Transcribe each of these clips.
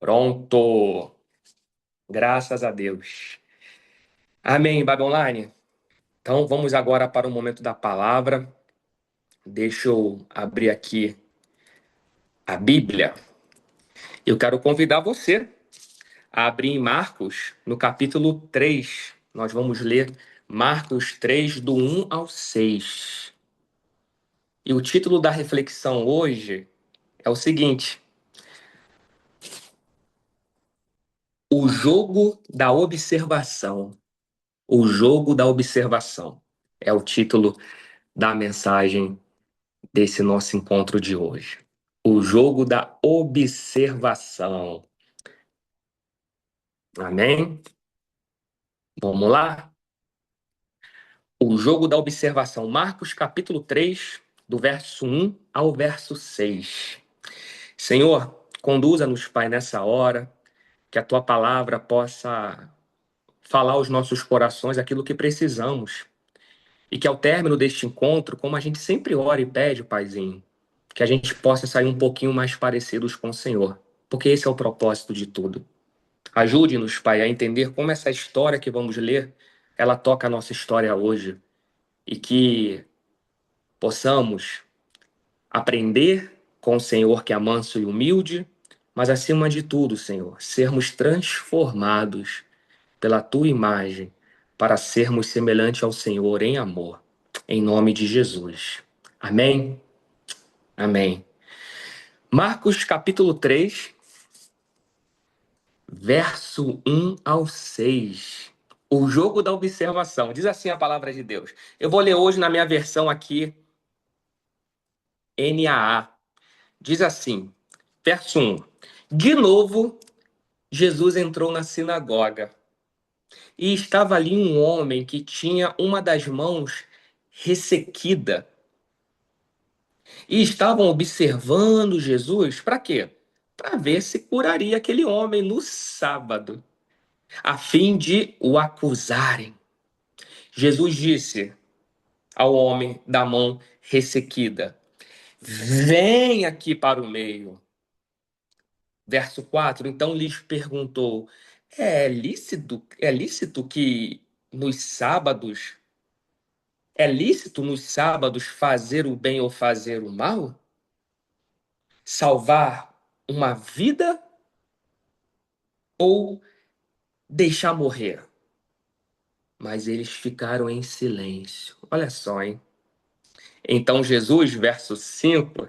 Pronto. Graças a Deus. Amém, Bible Online. Então vamos agora para o momento da palavra. Deixa eu abrir aqui a Bíblia. Eu quero convidar você a abrir em Marcos, no capítulo 3. Nós vamos ler Marcos 3, do 1 ao 6. E o título da reflexão hoje é o seguinte: O jogo da observação. O jogo da observação é o título da mensagem desse nosso encontro de hoje. O jogo da observação. Amém? Vamos lá? O jogo da observação. Marcos capítulo 3, do verso 1 ao verso 6. Senhor, conduza-nos, Pai, nessa hora, que a Tua palavra possa falar aos nossos corações aquilo que precisamos. E que ao término deste encontro, como a gente sempre ora e pede, Paizinho, que a gente possa sair um pouquinho mais parecidos com o Senhor. Porque esse é o propósito de tudo. Ajude-nos, Pai, a entender como essa história que vamos ler, ela toca a nossa história hoje. E que possamos aprender com o Senhor que é manso e humilde, mas acima de tudo, Senhor, sermos transformados pela Tua imagem para sermos semelhantes ao Senhor em amor. Em nome de Jesus. Amém? Amém. Marcos capítulo 3, verso 1 ao 6. O jogo da observação. Diz assim a palavra de Deus. Eu vou ler hoje na minha versão aqui, NAA. Diz assim, verso 1. De novo, Jesus entrou na sinagoga. E estava ali um homem que tinha uma das mãos ressequida. E estavam observando Jesus, para quê? Para ver se curaria aquele homem no sábado, a fim de o acusarem. Jesus disse ao homem da mão ressequida: Vem aqui para o meio. Verso 4, então lhes perguntou: é lícito que nos sábados, é lícito nos sábados fazer o bem ou fazer o mal? Salvar uma vida ou deixar morrer? Mas eles ficaram em silêncio. Olha só, hein? Então Jesus, verso 5,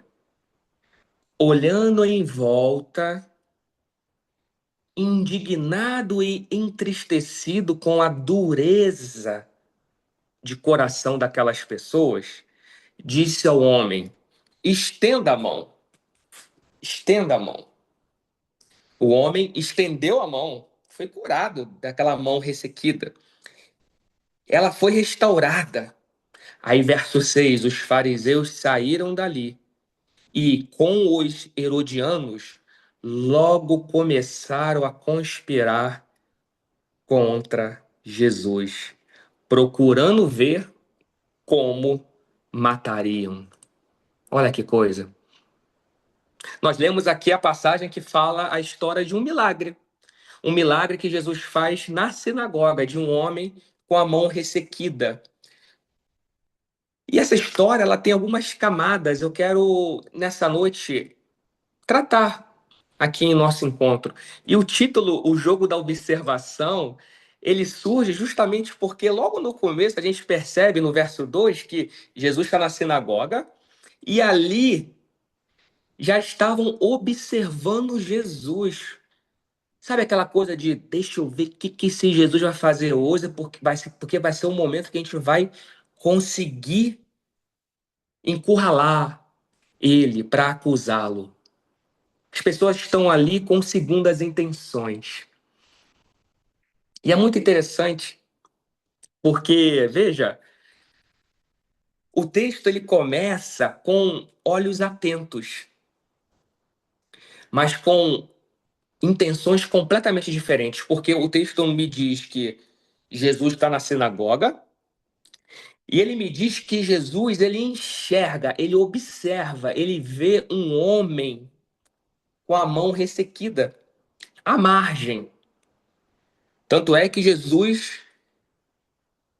olhando em volta, indignado e entristecido com a dureza de coração daquelas pessoas, disse ao homem: estenda a mão, estenda a mão. O homem estendeu a mão, foi curado daquela mão ressequida. Ela foi restaurada. Aí, verso 6, os fariseus saíram dali e, com os herodianos, logo começaram a conspirar contra Jesus, procurando ver como matariam. Olha que coisa. Nós lemos aqui a passagem que fala a história de um milagre. Um milagre que Jesus faz na sinagoga de um homem com a mão ressequida. E essa história, ela tem algumas camadas. Eu quero, nessa noite, tratar aqui em nosso encontro. E o título, O Jogo da Observação, ele surge justamente porque logo no começo a gente percebe no verso 2 que Jesus está na sinagoga e ali já estavam observando Jesus. Sabe aquela coisa de deixa eu ver o que esse Jesus vai fazer hoje, porque vai ser um momento que a gente vai conseguir encurralar ele para acusá-lo. As pessoas estão ali com segundas intenções. E é muito interessante, porque, veja, o texto ele começa com olhos atentos, mas com intenções completamente diferentes, porque o texto me diz que Jesus está na sinagoga, e ele me diz que Jesus ele enxerga, ele observa, ele vê um homem com a mão ressequida. à margem. Tanto é que Jesus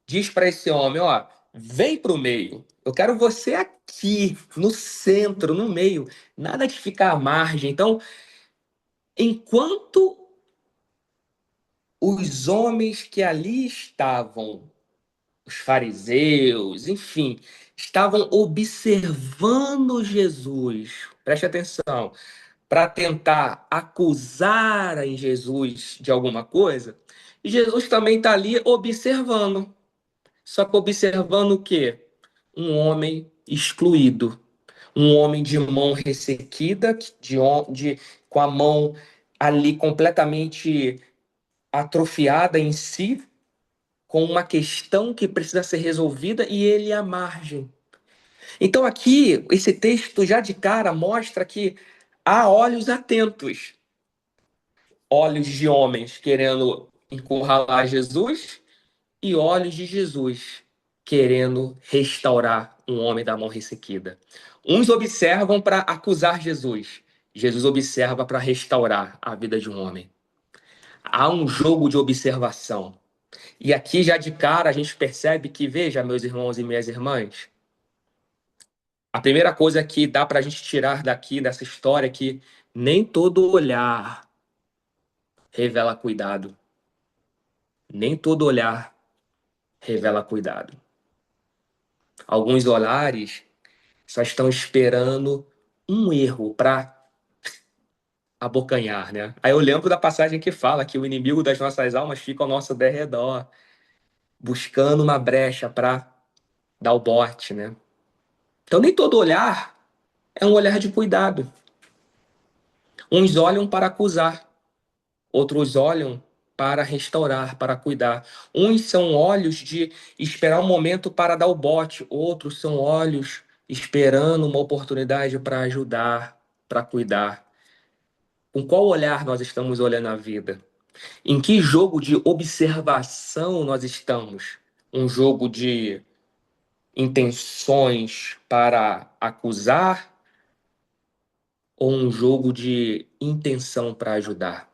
diz para esse homem, ó, vem para o meio. Eu quero você aqui, no centro, no meio. Nada de ficar à margem. Então, enquanto os homens que ali estavam, os fariseus, enfim, estavam observando Jesus, preste atenção, para tentar acusar em Jesus de alguma coisa, Jesus também está ali observando. Só que observando o quê? Um homem excluído, um homem de mão ressequida, com a mão ali completamente atrofiada em si, com uma questão que precisa ser resolvida e ele à margem. Então aqui, esse texto já de cara mostra que há olhos atentos, olhos de homens querendo encurralar Jesus e olhos de Jesus querendo restaurar um homem da mão ressequida. Uns observam para acusar Jesus, Jesus observa para restaurar a vida de um homem. Há um jogo de observação. E aqui já de cara a gente percebe que, veja, meus irmãos e minhas irmãs, a primeira coisa que dá para a gente tirar daqui, dessa história, é que nem todo olhar revela cuidado. Nem todo olhar revela cuidado. Alguns olhares só estão esperando um erro para abocanhar, né? Aí eu lembro da passagem que fala que o inimigo das nossas almas fica ao nosso derredor, buscando uma brecha para dar o bote, né? Então nem todo olhar é um olhar de cuidado. Uns olham para acusar, outros olham para restaurar, para cuidar. Uns são olhos de esperar um momento para dar o bote, outros são olhos esperando uma oportunidade para ajudar, para cuidar. Com qual olhar nós estamos olhando a vida? Em que jogo de observação nós estamos? Um jogo de intenções para acusar ou um jogo de intenção para ajudar?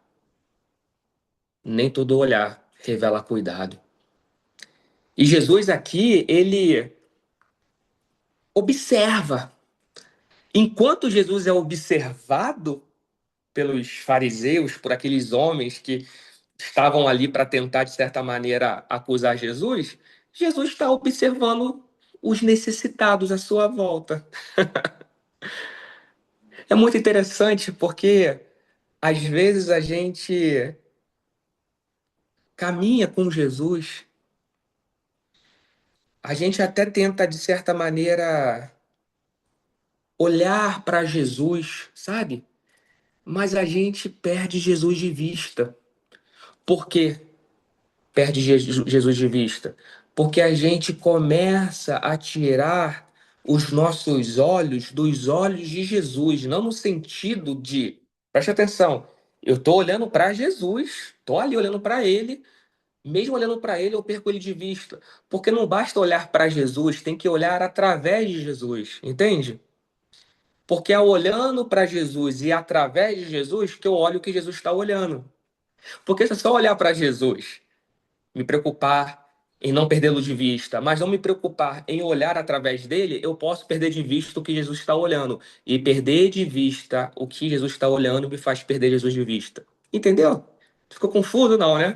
Nem todo olhar revela cuidado. E Jesus aqui, ele observa. Enquanto Jesus é observado pelos fariseus, por aqueles homens que estavam ali para tentar, de certa maneira, acusar Jesus, Jesus está observando os necessitados à sua volta. É muito interessante porque, às vezes, a gente caminha com Jesus, a gente até tenta, de certa maneira, olhar para Jesus, sabe? Mas a gente perde Jesus de vista. Por quê? Perde Jesus de vista? Porque a gente começa a tirar os nossos olhos dos olhos de Jesus, não no sentido de, preste atenção, eu estou olhando para Jesus, estou ali olhando para ele, mesmo olhando para ele, eu perco ele de vista. Porque não basta olhar para Jesus, tem que olhar através de Jesus, entende? Porque é olhando para Jesus e através de Jesus que eu olho o que Jesus está olhando. Porque se eu só olhar para Jesus, me preocupar em não perdê-lo de vista, mas não me preocupar em olhar através dele, eu posso perder de vista o que Jesus está olhando. E perder de vista o que Jesus está olhando me faz perder Jesus de vista. Entendeu? Ficou confuso, não, né?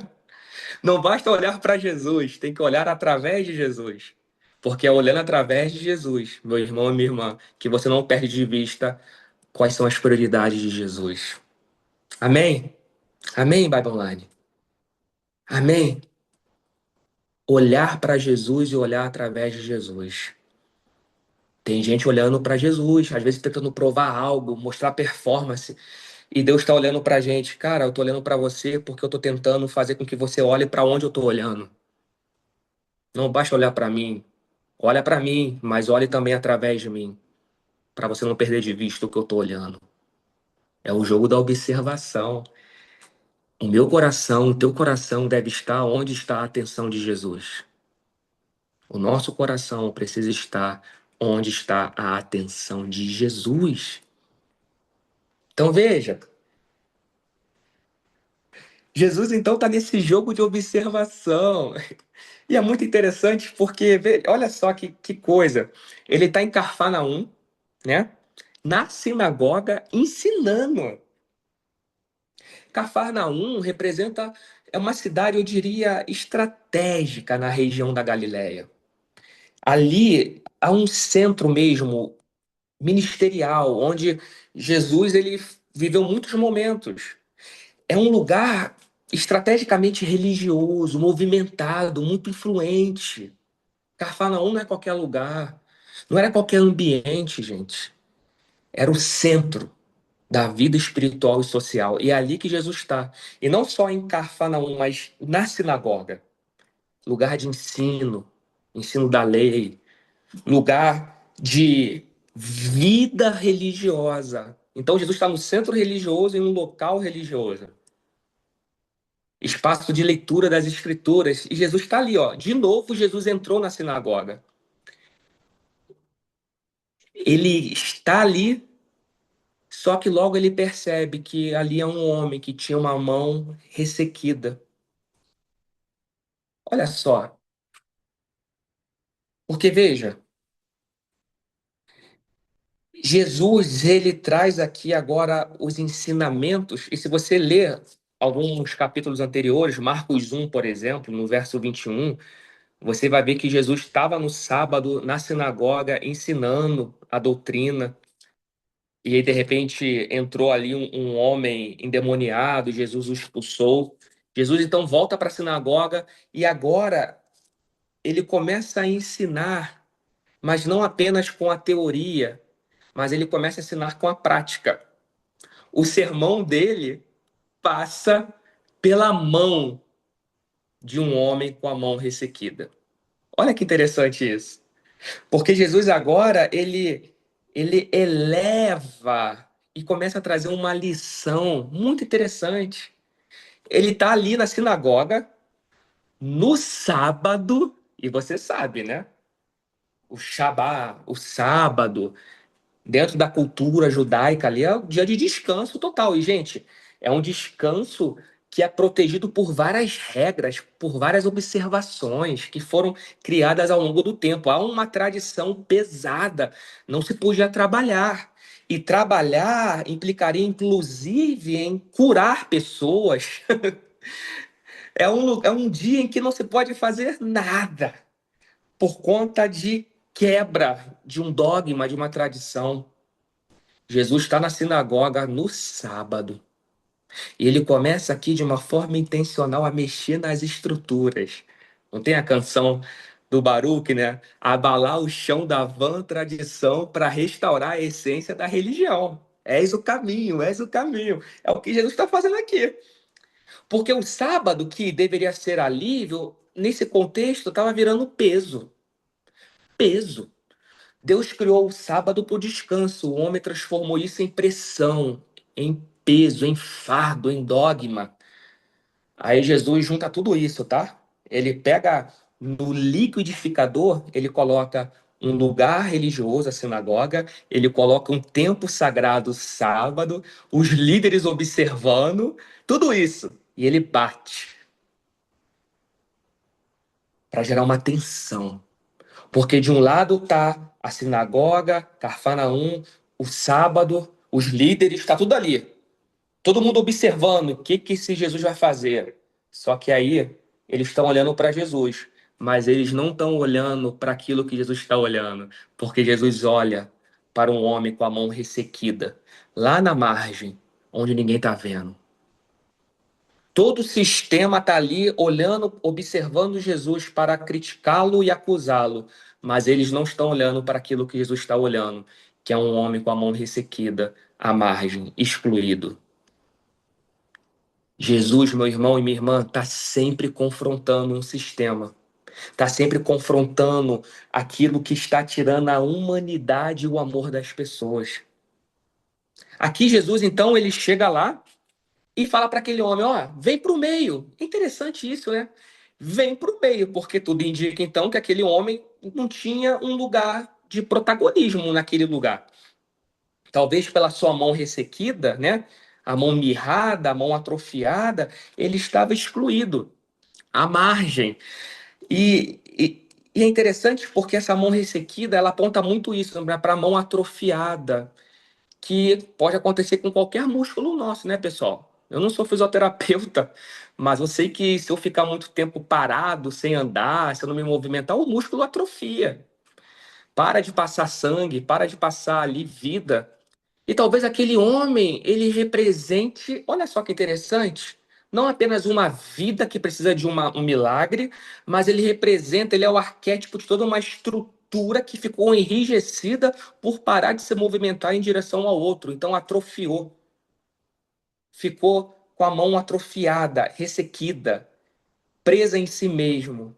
Não basta olhar para Jesus, tem que olhar através de Jesus. Porque é olhando através de Jesus, meu irmão e minha irmã, que você não perde de vista quais são as prioridades de Jesus. Amém? Amém, Bible Online? Amém? Olhar para Jesus e olhar através de Jesus. Tem gente olhando para Jesus, às vezes tentando provar algo, mostrar performance, e Deus está olhando para a gente. Cara, eu estou olhando para você porque eu estou tentando fazer com que você olhe para onde eu estou olhando. Não basta olhar para mim. Olha para mim, mas olhe também através de mim, para você não perder de vista o que eu estou olhando. É o jogo da observação. O meu coração, o teu coração deve estar onde está a atenção de Jesus. O nosso coração precisa estar onde está a atenção de Jesus. Então veja, Jesus, então, está nesse jogo de observação. E é muito interessante porque, olha só que coisa. Ele está em Cafarnaum, né? Na sinagoga, ensinando. Cafarnaum representa, é uma cidade, eu diria, estratégica na região da Galileia. Ali há um centro mesmo ministerial, onde Jesus ele viveu muitos momentos. É um lugar estrategicamente religioso, movimentado, muito influente. Cafarnaum não é qualquer lugar, não era qualquer ambiente, gente. Era o centro da vida espiritual e social. E é ali que Jesus está. E não só em Cafarnaum, mas na sinagoga. Lugar de ensino, ensino da lei, lugar de vida religiosa. Então Jesus está no centro religioso e no local religioso. Espaço de leitura das escrituras. E Jesus está ali, ó. De novo, Jesus entrou na sinagoga. Ele está ali, só que logo ele percebe que ali é um homem que tinha uma mão ressequida. Olha só, porque veja, Jesus ele traz aqui agora os ensinamentos, e se você ler alguns capítulos anteriores, Marcos 1, por exemplo, no verso 21, você vai ver que Jesus estava no sábado na sinagoga ensinando a doutrina. E aí, de repente, entrou ali um homem endemoniado, Jesus o expulsou. Jesus então volta para a sinagoga e agora ele começa a ensinar, mas não apenas com a teoria, mas ele começa a ensinar com a prática. O sermão dele passa pela mão de um homem com a mão ressequida. Olha que interessante isso. Porque Jesus agora, ele eleva e começa a trazer uma lição muito interessante. Ele está ali na sinagoga, no sábado, e você sabe, né? O Shabá, o sábado, dentro da cultura judaica ali, é o dia de descanso total. E, gente, é um descanso que é protegido por várias regras, por várias observações que foram criadas ao longo do tempo. Há uma tradição pesada, não se podia trabalhar. E trabalhar implicaria, inclusive, em curar pessoas. É um dia em que não se pode fazer nada por conta de quebra de um dogma, de uma tradição. Jesus está na sinagoga no sábado. E ele começa aqui de uma forma intencional a mexer nas estruturas. Não tem a canção do Baruch, né? Abalar o chão da vã tradição para restaurar a essência da religião. És o caminho, és o caminho. É o que Jesus está fazendo aqui. Porque o sábado, que deveria ser alívio, nesse contexto estava virando peso. Peso. Deus criou o sábado para o descanso. O homem transformou isso em pressão, em peso, em fardo, em dogma. Aí Jesus junta tudo isso, tá? Ele pega no liquidificador, ele coloca um lugar religioso, a sinagoga, ele coloca um tempo sagrado, sábado, os líderes observando, tudo isso. E ele bate para gerar uma tensão. Porque de um lado tá a sinagoga, Cafarnaum, o sábado, os líderes, está tudo ali. Todo mundo observando o que esse Jesus vai fazer. Só que aí eles estão olhando para Jesus, mas eles não estão olhando para aquilo que Jesus está olhando, porque Jesus olha para um homem com a mão ressequida, lá na margem, onde ninguém está vendo. Todo o sistema está ali olhando, observando Jesus para criticá-lo e acusá-lo, mas eles não estão olhando para aquilo que Jesus está olhando, que é um homem com a mão ressequida, à margem, excluído. Jesus, meu irmão e minha irmã, está sempre confrontando um sistema, está sempre confrontando aquilo que está tirando a humanidade e o amor das pessoas. Aqui Jesus, então, ele chega lá e fala para aquele homem, ó, vem para o meio. É interessante isso, né? Vem para o meio, porque tudo indica então que aquele homem não tinha um lugar de protagonismo naquele lugar. Talvez pela sua mão ressequida, né? a mão mirrada, a mão atrofiada, ele estava excluído, à margem. E é interessante porque essa mão ressequida, ela aponta muito isso, né, para a mão atrofiada, que pode acontecer com qualquer músculo nosso, né, pessoal? Eu não sou fisioterapeuta, mas eu sei que se eu ficar muito tempo parado, sem andar, se eu não me movimentar, o músculo atrofia. Para de passar sangue, para de passar ali vida. E talvez aquele homem, ele represente, olha só que interessante, não apenas uma vida que precisa de um milagre, mas ele representa, ele é o arquétipo de toda uma estrutura que ficou enrijecida por parar de se movimentar em direção ao outro. Então atrofiou, ficou com a mão atrofiada, ressequida, presa em si mesmo.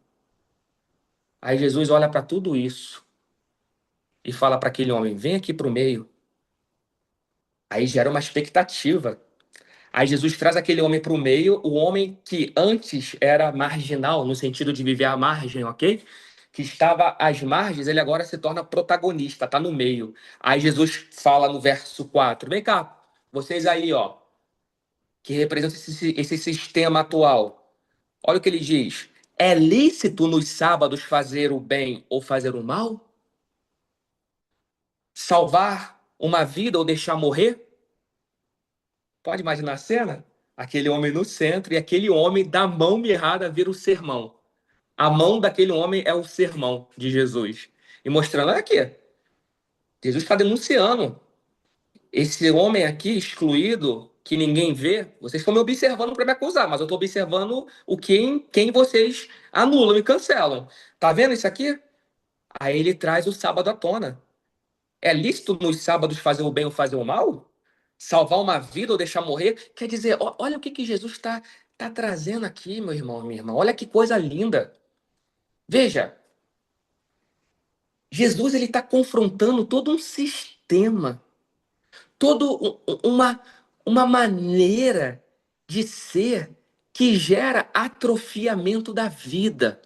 Aí Jesus olha para tudo isso e fala para aquele homem: vem aqui para o meio. Aí gera uma expectativa. Aí Jesus traz aquele homem para o meio, o homem que antes era marginal, no sentido de viver à margem, ok? Que estava às margens, ele agora se torna protagonista, está no meio. Aí Jesus fala no verso 4: vem cá, vocês aí, ó, que representam esse sistema atual. Olha o que ele diz: é lícito nos sábados fazer o bem ou fazer o mal? Salvar uma vida ou deixar morrer? Pode imaginar a cena? Aquele homem no centro e aquele homem da mão mirrada vira o sermão. A mão daquele homem é o sermão de Jesus. E mostrando, olha aqui, Jesus está denunciando. Esse homem aqui, excluído, que ninguém vê, vocês estão me observando para me acusar, mas eu estou observando quem vocês anulam e cancelam. Tá vendo isso aqui? Aí ele traz o sábado à tona. É lícito nos sábados fazer o bem ou fazer o mal? Salvar uma vida ou deixar morrer? Quer dizer, olha o que Jesus tá trazendo aqui, meu irmão, minha irmã. Olha que coisa linda. Veja, Jesus ele está confrontando todo um sistema, toda uma maneira de ser que gera atrofiamento da vida.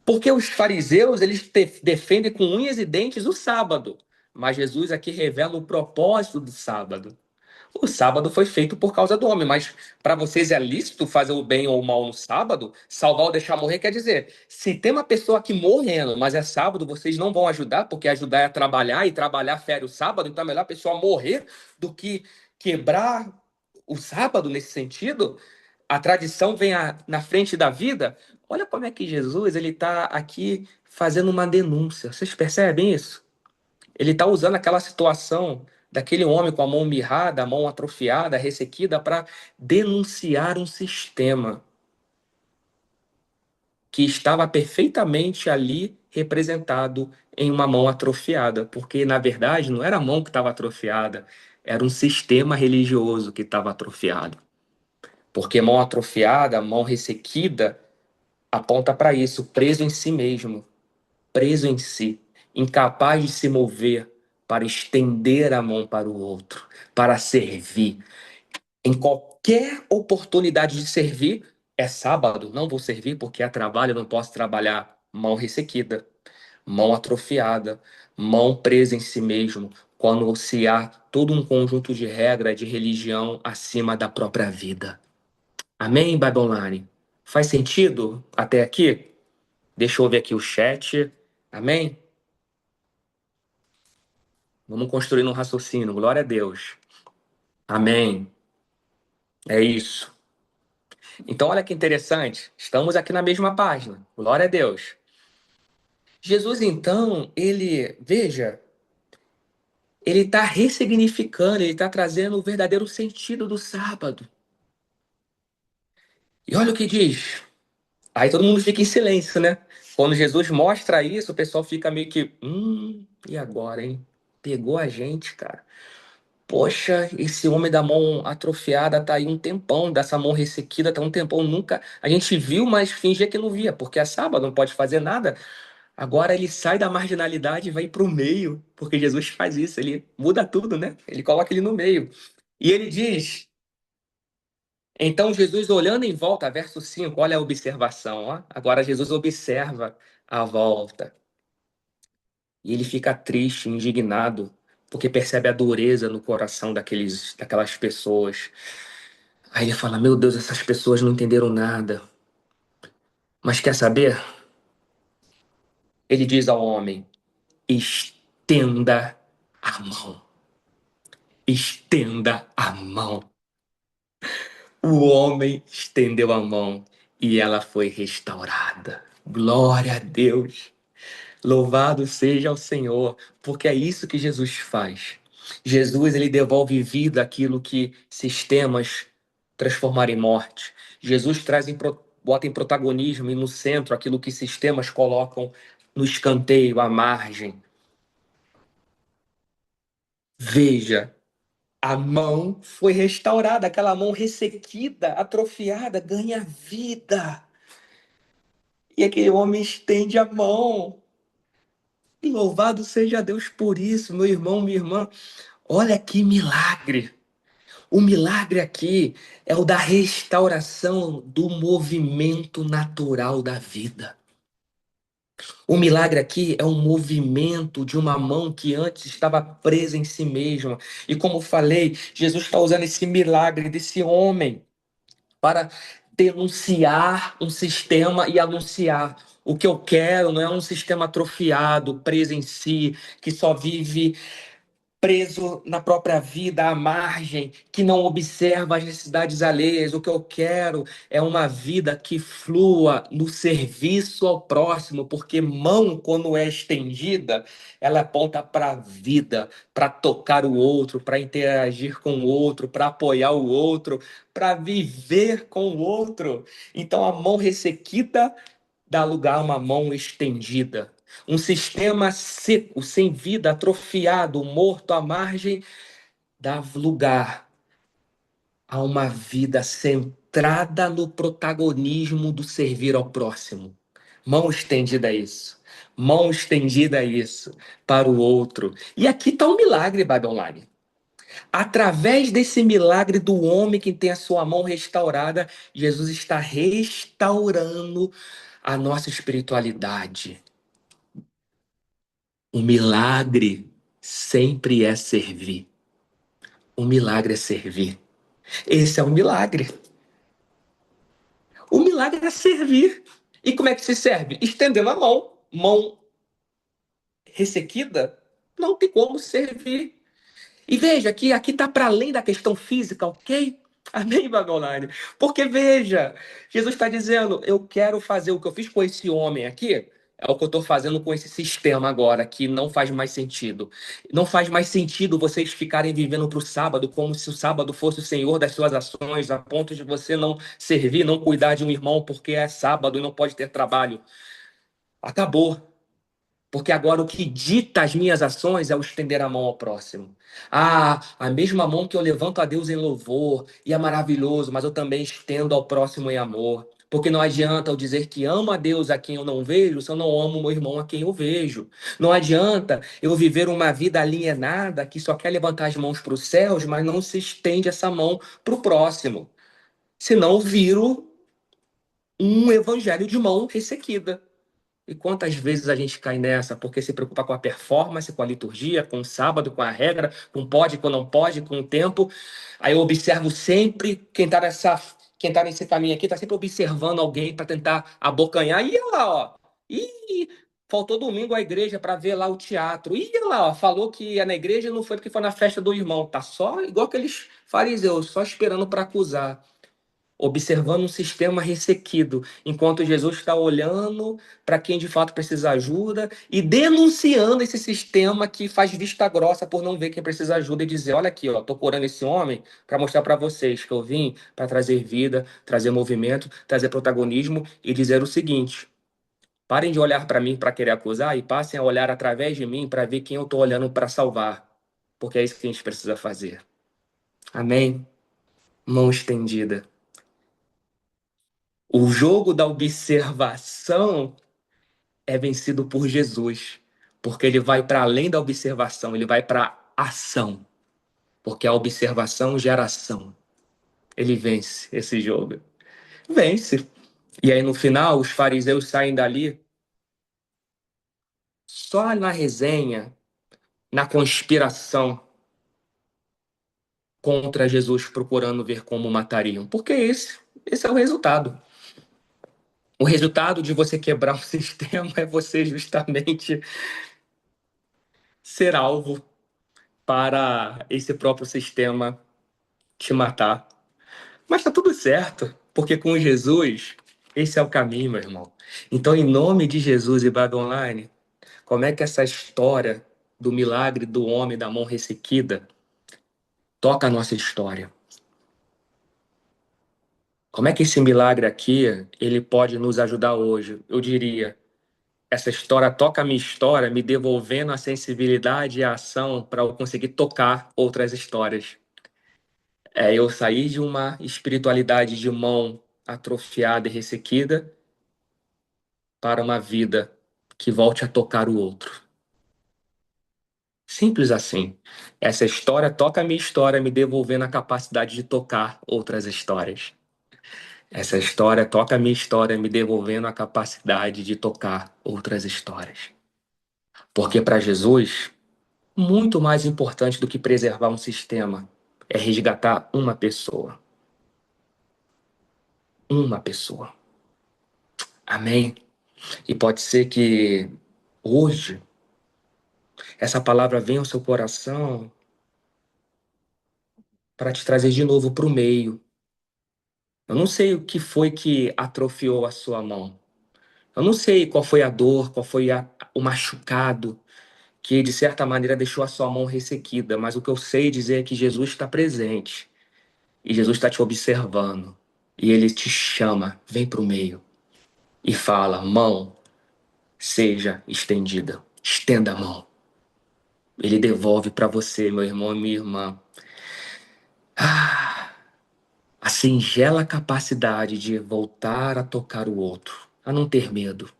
Porque os fariseus, eles defendem com unhas e dentes o sábado, mas Jesus aqui revela o propósito do sábado. O sábado foi feito por causa do homem, mas para vocês é lícito fazer o bem ou o mal no sábado? Salvar ou deixar morrer quer dizer, se tem uma pessoa aqui morrendo, mas é sábado, vocês não vão ajudar, porque ajudar é trabalhar e trabalhar fere o sábado, então é melhor a pessoa morrer do que quebrar o sábado nesse sentido? A tradição vem na frente da vida? Olha como é que Jesus ele está aqui fazendo uma denúncia. Vocês percebem isso? Ele está usando aquela situação daquele homem com a mão mirrada, a mão atrofiada, ressequida, para denunciar um sistema que estava perfeitamente ali representado em uma mão atrofiada, porque na verdade não era a mão que estava atrofiada, era um sistema religioso que estava atrofiado. Porque mão atrofiada, mão ressequida, aponta para isso, preso em si mesmo, preso em si, incapaz de se mover para estender a mão para o outro, para servir. Em qualquer oportunidade de servir, é sábado, não vou servir porque é trabalho, eu não posso trabalhar. Mão ressequida, mão atrofiada, mão presa em si mesmo, quando se há todo um conjunto de regras de religião acima da própria vida. Amém, Bible Online? Faz sentido até aqui? Deixa eu ver aqui o chat. Amém? Vamos construir um raciocínio. Glória a Deus. Amém. É isso. Então, olha que interessante. Estamos aqui na mesma página. Glória a Deus. Jesus, então, veja, ele está ressignificando, ele está trazendo o verdadeiro sentido do sábado. E olha o que diz. Aí todo mundo fica em silêncio, né? Quando Jesus mostra isso, o pessoal fica meio que, e agora, hein? Pegou a gente, cara. Poxa, esse homem da mão atrofiada tá aí um tempão, dessa mão ressequida tá um tempão, nunca. A gente viu, mas fingia que não via, porque é sábado, não pode fazer nada. Agora ele sai da marginalidade e vai pro meio, porque Jesus faz isso, ele muda tudo, né? Ele coloca ele no meio. E ele diz: então Jesus olhando em volta, verso 5, olha a observação, ó. Agora Jesus observa a volta. E ele fica triste, indignado. porque percebe a dureza no coração daquelas pessoas. Aí ele fala: Meu Deus, essas pessoas não entenderam nada. Mas quer saber? Ele diz ao homem: estenda a mão. Estenda a mão. O homem estendeu a mão e ela foi restaurada. Glória a Deus. Louvado seja o Senhor, porque é isso que Jesus faz. Jesus, ele devolve vida àquilo que sistemas transformaram em morte. Jesus bota em protagonismo e no centro aquilo que sistemas colocam no escanteio, à margem. Veja, a mão foi restaurada, aquela mão ressequida, atrofiada, ganha vida. E aquele homem estende a mão. E louvado seja Deus por isso, meu irmão, minha irmã. Olha que milagre! O milagre aqui é o da restauração do movimento natural da vida. O milagre aqui é um movimento de uma mão que antes estava presa em si mesma. E como falei, Jesus está usando esse milagre desse homem para denunciar um sistema e anunciar. O que eu quero não é um sistema atrofiado, preso em si, que só vive preso na própria vida, à margem, que não observa as necessidades alheias. O que eu quero é uma vida que flua no serviço ao próximo, porque mão, quando é estendida, ela aponta para a vida, para tocar o outro, para interagir com o outro, para apoiar o outro, para viver com o outro. Então, a mão ressequida dá lugar a uma mão estendida. Um sistema seco, sem vida, atrofiado, morto à margem, dá lugar a uma vida centrada no protagonismo do servir ao próximo. Mão estendida a isso. Mão estendida a isso, para o outro. E aqui está um milagre, Bible Online. Através desse milagre do homem que tem a sua mão restaurada, Jesus está restaurando a nossa espiritualidade. O milagre sempre é servir. O milagre é servir. Esse é o milagre. O milagre é servir. E como é que se serve? Estendendo a mão. Mão ressequida, não tem como servir. E veja que aqui está para além da questão física, ok? Amém, Babilônia? Porque veja, Jesus está dizendo: eu quero fazer o que eu fiz com esse homem aqui, é o que eu estou fazendo com esse sistema agora, que não faz mais sentido. Não faz mais sentido vocês ficarem vivendo para o sábado como se o sábado fosse o senhor das suas ações, a ponto de você não servir, não cuidar de um irmão porque é sábado e não pode ter trabalho. Acabou. Porque agora o que dita as minhas ações é o estender a mão ao próximo. Ah, a mesma mão que eu levanto a Deus em louvor, e é maravilhoso, mas eu também estendo ao próximo em amor. Porque não adianta eu dizer que amo a Deus a quem eu não vejo, se eu não amo meu irmão a quem eu vejo. Não adianta eu viver uma vida alienada que só quer levantar as mãos para os céus, mas não se estende essa mão para o próximo. Senão eu viro um evangelho de mão ressequida. E quantas vezes a gente cai nessa porque se preocupa com a performance, com a liturgia, com o sábado, com a regra, com pode, com não pode, com o tempo. Aí eu observo sempre quem tá nesse caminho aqui, tá sempre observando alguém para tentar abocanhar. E olha lá, ó. Ih, faltou domingo à igreja para ver lá o teatro. E olha lá, ó, falou que ia na igreja e não foi porque foi na festa do irmão. Tá só igual aqueles fariseus, só esperando para acusar, observando um sistema ressequido, enquanto Jesus está olhando para quem de fato precisa de ajuda e denunciando esse sistema que faz vista grossa por não ver quem precisa de ajuda e dizer: olha aqui, ó, tô curando esse homem para mostrar para vocês que eu vim para trazer vida, trazer movimento, trazer protagonismo e dizer o seguinte: parem de olhar para mim para querer acusar e passem a olhar através de mim para ver quem eu estou olhando para salvar, porque é isso que a gente precisa fazer. Amém? Mão estendida. O jogo da observação é vencido por Jesus, porque ele vai para além da observação, ele vai para a ação, porque a observação gera ação. Ele vence esse jogo. Vence. E aí no final, os fariseus saem dali só na resenha, na conspiração contra Jesus, procurando ver como matariam. Porque esse é o resultado. O resultado de você quebrar um sistema é você justamente ser alvo para esse próprio sistema te matar. Mas tá tudo certo, porque com Jesus, esse é o caminho, meu irmão. Então, em nome de Jesus e Bible Online, como é que essa história do milagre do homem da mão ressequida toca a nossa história? Como é que esse milagre aqui, ele pode nos ajudar hoje? Eu diria, essa história toca a minha história, me devolvendo a sensibilidade e a ação para eu conseguir tocar outras histórias. Eu saí de uma espiritualidade de mão atrofiada e ressequida para uma vida que volte a tocar o outro. Simples assim. Essa história toca a minha história, me devolvendo a capacidade de tocar outras histórias. Essa história toca a minha história, me devolvendo a capacidade de tocar outras histórias. Porque para Jesus, muito mais importante do que preservar um sistema é resgatar uma pessoa. Uma pessoa. Amém? E pode ser que hoje essa palavra venha ao seu coração para te trazer de novo para o meio. Eu não sei o que foi que atrofiou a sua mão. Eu não sei qual foi a dor, qual foi o machucado que de certa maneira deixou a sua mão ressequida, mas o que eu sei dizer é que Jesus está presente e Jesus está te observando e ele te chama, vem para o meio e fala: mão, seja estendida, estenda a mão. Ele devolve para você, meu irmão e minha irmã, a singela capacidade de voltar a tocar o outro, a não ter medo,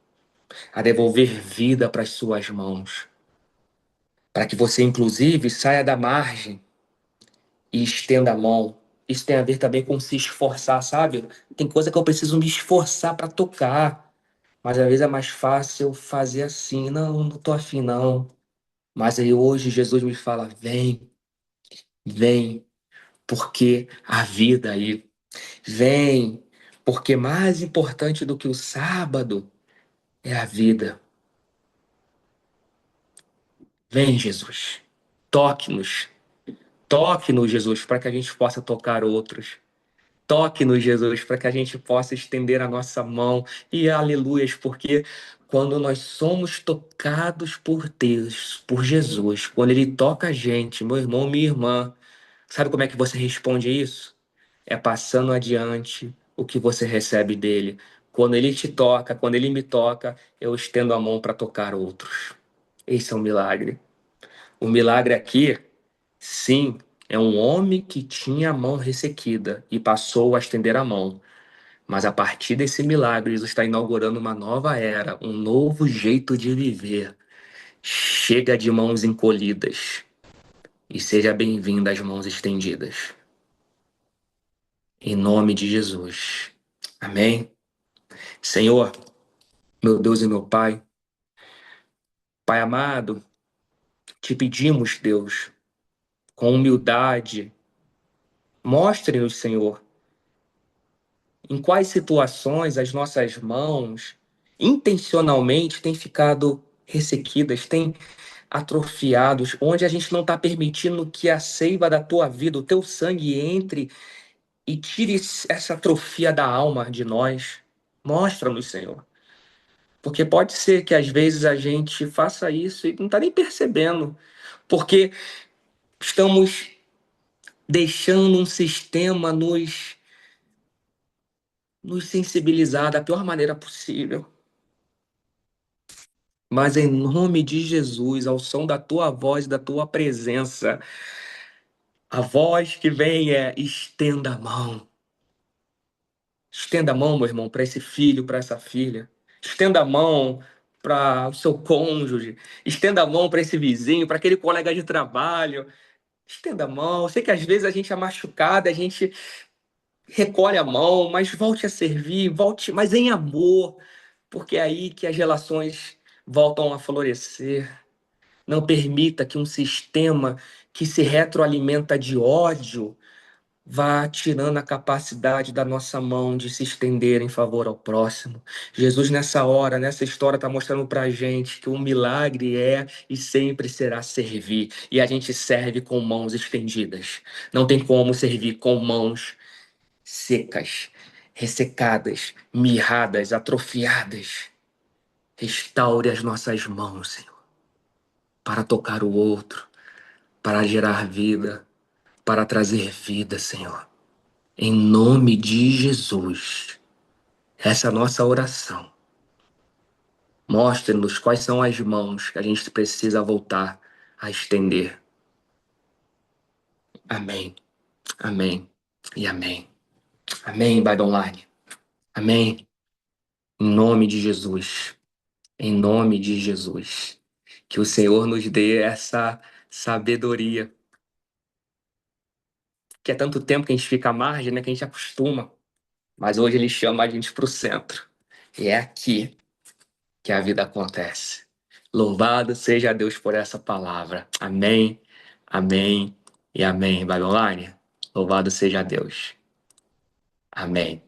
a devolver vida para as suas mãos, para que você, inclusive, saia da margem e estenda a mão. Isso tem a ver também com se esforçar, sabe? Tem coisa que eu preciso me esforçar para tocar, mas às vezes é mais fácil fazer assim. Não, não tô afim, não. Mas aí hoje Jesus me fala: vem, vem, porque a vida aí. Vem, porque mais importante do que o sábado é a vida. Vem, Jesus. Toque-nos. Toque-nos, Jesus, para que a gente possa tocar outros. Toque-nos, Jesus, para que a gente possa estender a nossa mão. E aleluias, porque quando nós somos tocados por Deus, por Jesus, quando Ele toca a gente, meu irmão, minha irmã, sabe como é que você responde a isso? É passando adiante o que você recebe dele. Quando ele te toca, quando ele me toca, eu estendo a mão para tocar outros. Esse é um milagre. O milagre aqui, sim, é um homem que tinha a mão ressequida e passou a estender a mão. Mas a partir desse milagre, Jesus está inaugurando uma nova era, um novo jeito de viver. Chega de mãos encolhidas e seja bem-vindo às mãos estendidas. Em nome de Jesus. Amém. Senhor, meu Deus e meu Pai, Pai amado, te pedimos, Deus, com humildade, mostre-nos, Senhor, em quais situações as nossas mãos intencionalmente têm ficado ressequidas, têm atrofiados, onde a gente não está permitindo que a seiva da tua vida, o teu sangue entre e tire essa atrofia da alma de nós. Mostra-nos, Senhor. Porque pode ser que às vezes a gente faça isso e não está nem percebendo, porque estamos deixando um sistema nos sensibilizar da pior maneira possível. Mas em nome de Jesus, ao som da tua voz, da tua presença, a voz que vem é: estenda a mão. Estenda a mão, meu irmão, para esse filho, para essa filha. Estenda a mão para o seu cônjuge. Estenda a mão para esse vizinho, para aquele colega de trabalho. Estenda a mão. Eu sei que às vezes a gente é machucado, a gente recolhe a mão, mas volte a servir, volte, mas em amor, porque é aí que as relações voltam a florescer. Não permita que um sistema que se retroalimenta de ódio vá tirando a capacidade da nossa mão de se estender em favor ao próximo. Jesus, nessa hora, nessa história, está mostrando para a gente que o milagre é e sempre será servir. E a gente serve com mãos estendidas. Não tem como servir com mãos secas, ressecadas, mirradas, atrofiadas. Restaure as nossas mãos, Senhor, para tocar o outro, para gerar vida, para trazer vida, Senhor. Em nome de Jesus, essa é a nossa oração. Mostre-nos quais são as mãos que a gente precisa voltar a estender. Amém, amém e amém. Amém, Bible Online. Amém. Em nome de Jesus. Em nome de Jesus. Que o Senhor nos dê essa sabedoria. Que é tanto tempo que a gente fica à margem, né? Que a gente acostuma. Mas hoje ele chama a gente para o centro. E é aqui que a vida acontece. Louvado seja Deus por essa palavra. Amém, amém e amém. Vai online? Louvado seja Deus. Amém.